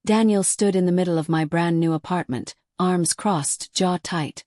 Daniel stood in the middle of my brand new apartment, arms crossed, jaw tight.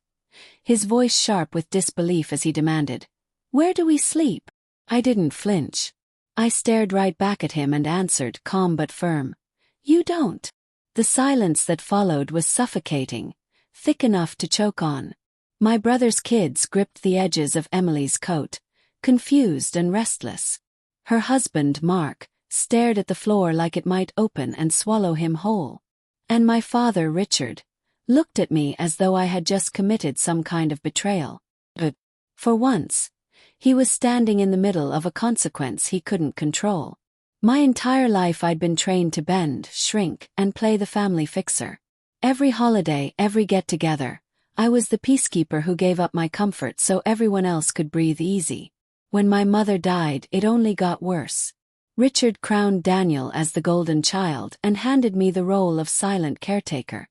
His voice sharp with disbelief as he demanded, "Where do we sleep?" I didn't flinch. I stared right back at him and answered, calm but firm, "You don't." The silence that followed was suffocating, thick enough to choke on. My brother's kids gripped the edges of Emily's coat, confused and restless. Her husband, Mark, stared at the floor like it might open and swallow him whole. And my father, Richard, looked at me as though I had just committed some kind of betrayal. But, for once, he was standing in the middle of a consequence he couldn't control. My entire life I'd been trained to bend, shrink, and play the family fixer. Every holiday, every get-together, I was the peacekeeper who gave up my comfort so everyone else could breathe easy. When my mother died, it only got worse. Richard crowned Daniel as the golden child and handed me the role of silent caretaker.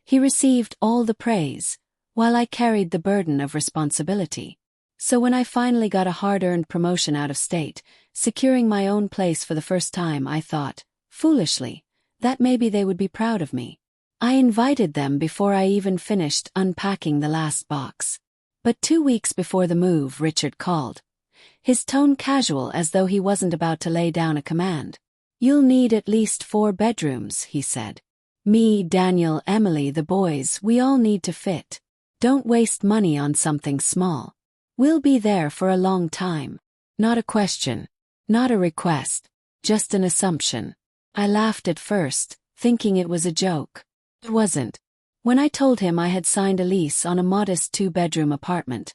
He received all the praise, while I carried the burden of responsibility. So when I finally got a hard-earned promotion out of state, securing my own place for the first time, I thought, foolishly, that maybe they would be proud of me. I invited them before I even finished unpacking the last box. But 2 weeks before the move, Richard called. His tone casual, as though he wasn't about to lay down a command. "You'll need at least 4 bedrooms, he said. "Me, Daniel, Emily, the boys, we all need to fit. Don't waste money on something small. We'll be there for a long time." Not a question, not a request, just an assumption. I laughed at first, thinking it was a joke. It wasn't. When I told him I had signed a lease on a modest 2-bedroom apartment,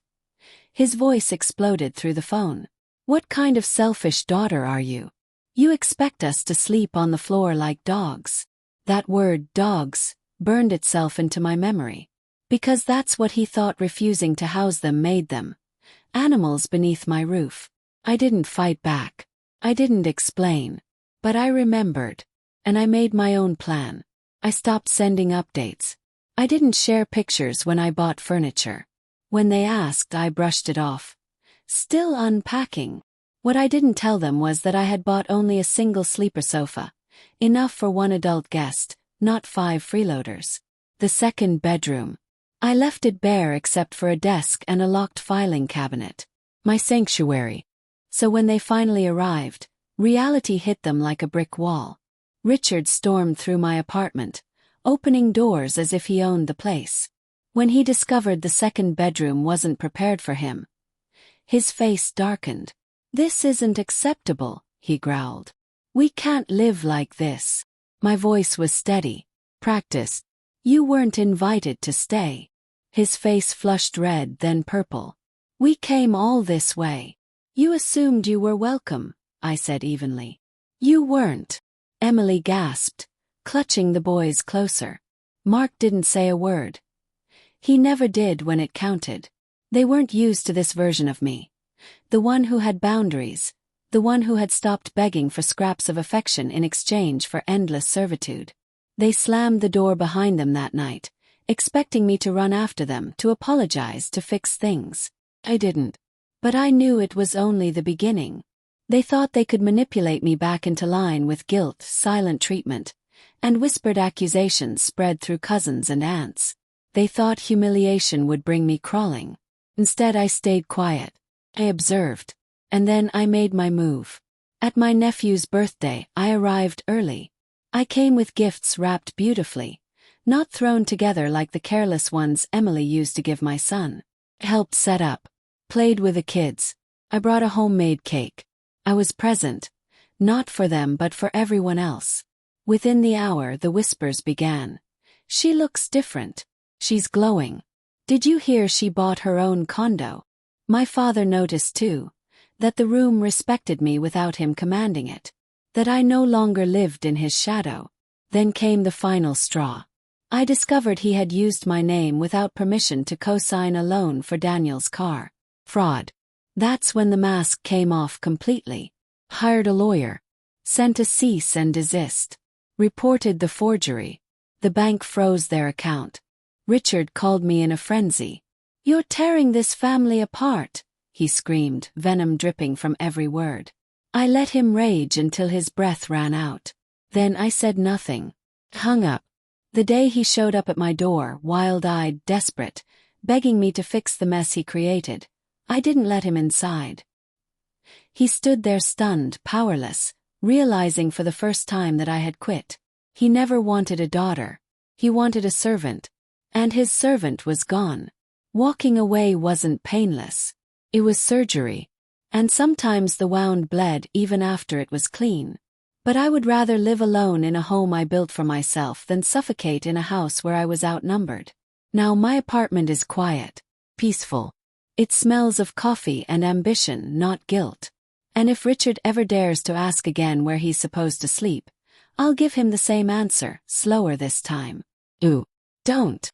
his voice exploded through the phone. "What kind of selfish daughter are you? You expect us to sleep on the floor like dogs." That word, dogs, burned itself into my memory. Because that's what he thought refusing to house them made them. Animals beneath my roof. I didn't fight back. I didn't explain. But I remembered. And I made my own plan. I stopped sending updates. I didn't share pictures when I bought furniture. When they asked, I brushed it off. Still unpacking. What I didn't tell them was that I had bought only a single sleeper sofa. Enough for 1 adult guest, not 5 freeloaders. The 2nd bedroom. I left it bare except for a desk and a locked filing cabinet. My sanctuary. So when they finally arrived, reality hit them like a brick wall. Richard stormed through my apartment, opening doors as if he owned the place. When he discovered the 2nd bedroom wasn't prepared for him, his face darkened. "This isn't acceptable," he growled. "We can't live like this." My voice was steady, practiced. "You weren't invited to stay." His face flushed red, then purple. "We came all this way. You assumed you were welcome," I said evenly. "You weren't." Emily gasped, clutching the boys closer. Mark didn't say a word. He never did when it counted. They weren't used to this version of me. The one who had boundaries. The one who had stopped begging for scraps of affection in exchange for endless servitude. They slammed the door behind them that night, expecting me to run after them, to apologize, to fix things. I didn't. But I knew it was only the beginning. They thought they could manipulate me back into line with guilt, silent treatment, and whispered accusations spread through cousins and aunts. They thought humiliation would bring me crawling. Instead, I stayed quiet. I observed. And then I made my move. At my nephew's birthday, I arrived early. I came with gifts wrapped beautifully, not thrown together like the careless ones Emily used to give my son. I helped set up, played with the kids. I brought a homemade cake. I was present, not for them but for everyone else. Within the hour, the whispers began. "She looks different. She's glowing. Did you hear she bought her own condo?" My father noticed too, that the room respected me without him commanding it, that I no longer lived in his shadow. Then came the final straw. I discovered he had used my name without permission to co-sign a loan for Daniel's car. Fraud. That's when the mask came off completely. Hired a lawyer. Sent a cease and desist. Reported the forgery. The bank froze their account. Richard called me in a frenzy. "You're tearing this family apart," he screamed, venom dripping from every word. I let him rage until his breath ran out. Then I said nothing. Hung up. The day he showed up at my door, wild-eyed, desperate, begging me to fix the mess he created, I didn't let him inside. He stood there stunned, powerless, realizing for the first time that I had quit. He never wanted a daughter. He wanted a servant. And his servant was gone. Walking away wasn't painless. It was surgery. And sometimes the wound bled even after it was clean. But I would rather live alone in a home I built for myself than suffocate in a house where I was outnumbered. Now my apartment is quiet, peaceful. It smells of coffee and ambition, not guilt. And if Richard ever dares to ask again where he's supposed to sleep, I'll give him the same answer, slower this time. Ooh, don't.